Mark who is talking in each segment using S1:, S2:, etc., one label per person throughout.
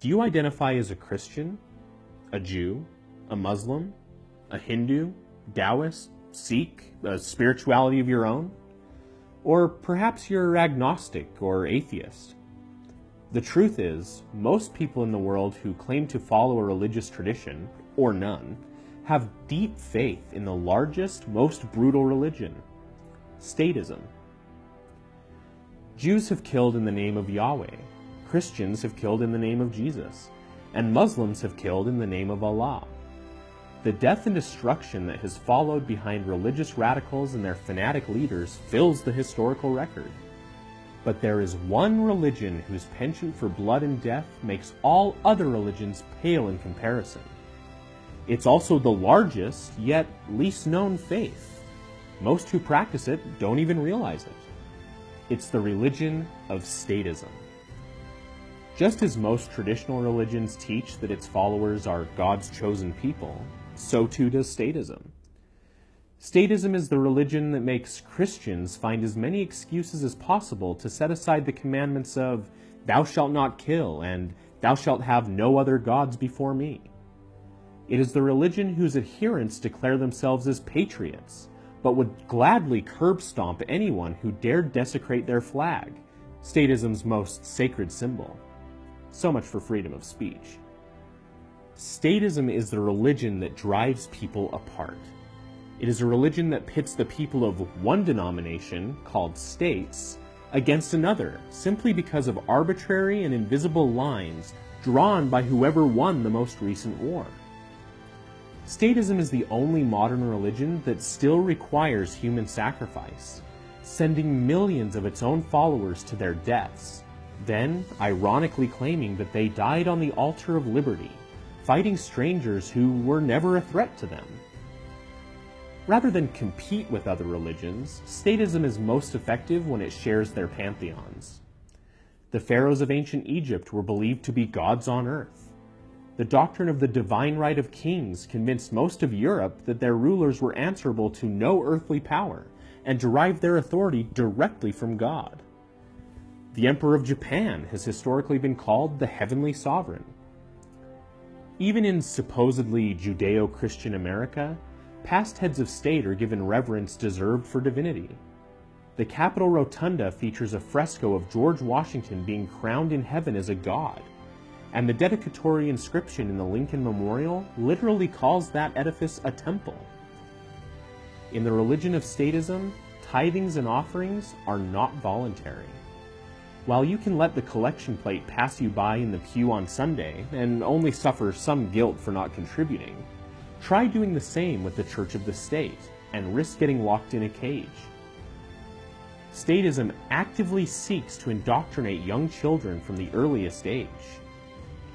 S1: Do you identify as a Christian, a Jew, a Muslim, a Hindu, Taoist, Sikh, a spirituality of your own? Or perhaps you're agnostic or atheist? The truth is, most people in the world who claim to follow a religious tradition, or none, have deep faith in the largest, most brutal religion, statism. Jews have killed in the name of Yahweh, Christians have killed in the name of Jesus, and Muslims have killed in the name of Allah. The death and destruction that has followed behind religious radicals and their fanatic leaders fills the historical record. But there is one religion whose penchant for blood and death makes all other religions pale in comparison. It's also the largest, yet least known faith. Most who practice it don't even realize it. It's the religion of statism. Just as most traditional religions teach that its followers are God's chosen people, so too does statism. Statism is the religion that makes Christians find as many excuses as possible to set aside the commandments of "Thou shalt not kill" and "Thou shalt have no other gods before me." It is the religion whose adherents declare themselves as patriots, but would gladly curb stomp anyone who dared desecrate their flag, statism's most sacred symbol. So much for freedom of speech. Statism is the religion that drives people apart. It is a religion that pits the people of one denomination, called states, against another, simply because of arbitrary and invisible lines drawn by whoever won the most recent war. Statism is the only modern religion that still requires human sacrifice, sending millions of its own followers to their deaths, then ironically claiming that they died on the altar of liberty, fighting strangers who were never a threat to them. Rather than compete with other religions, statism is most effective when it shares their pantheons. The pharaohs of ancient Egypt were believed to be gods on earth. The doctrine of the divine right of kings convinced most of Europe that their rulers were answerable to no earthly power and derived their authority directly from God. The Emperor of Japan has historically been called the heavenly sovereign. Even in supposedly Judeo-Christian America, past heads of state are given reverence deserved for divinity. The Capitol Rotunda features a fresco of George Washington being crowned in heaven as a god, and the dedicatory inscription in the Lincoln Memorial literally calls that edifice a temple. In the religion of statism, tithings and offerings are not voluntary. While you can let the collection plate pass you by in the pew on Sunday and only suffer some guilt for not contributing, try doing the same with the Church of the State and risk getting locked in a cage. Statism actively seeks to indoctrinate young children from the earliest age.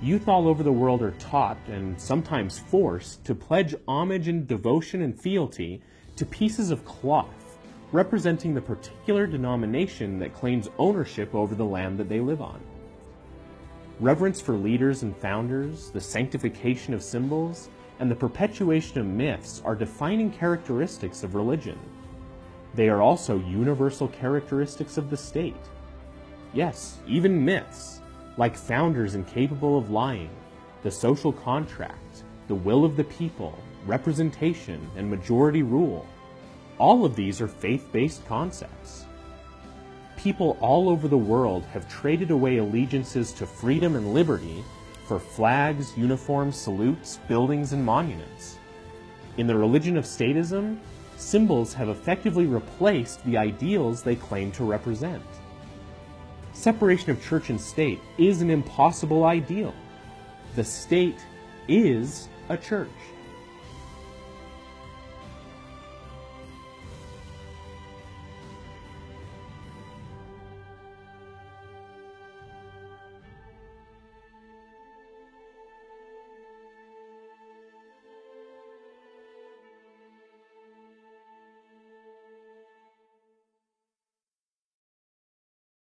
S1: Youth all over the world are taught, and sometimes forced, to pledge homage and devotion and fealty to pieces of cloth representing the particular denomination that claims ownership over the land that they live on. Reverence for leaders and founders, the sanctification of symbols, and the perpetuation of myths are defining characteristics of religion. They are also universal characteristics of the state. Yes, even myths, like founders incapable of lying, the social contract, the will of the people, representation, and majority rule. All of these are faith-based concepts. People all over the world have traded away allegiances to freedom and liberty for flags, uniforms, salutes, buildings, and monuments. In the religion of statism, symbols have effectively replaced the ideals they claim to represent. Separation of church and state is an impossible ideal. The state is a church.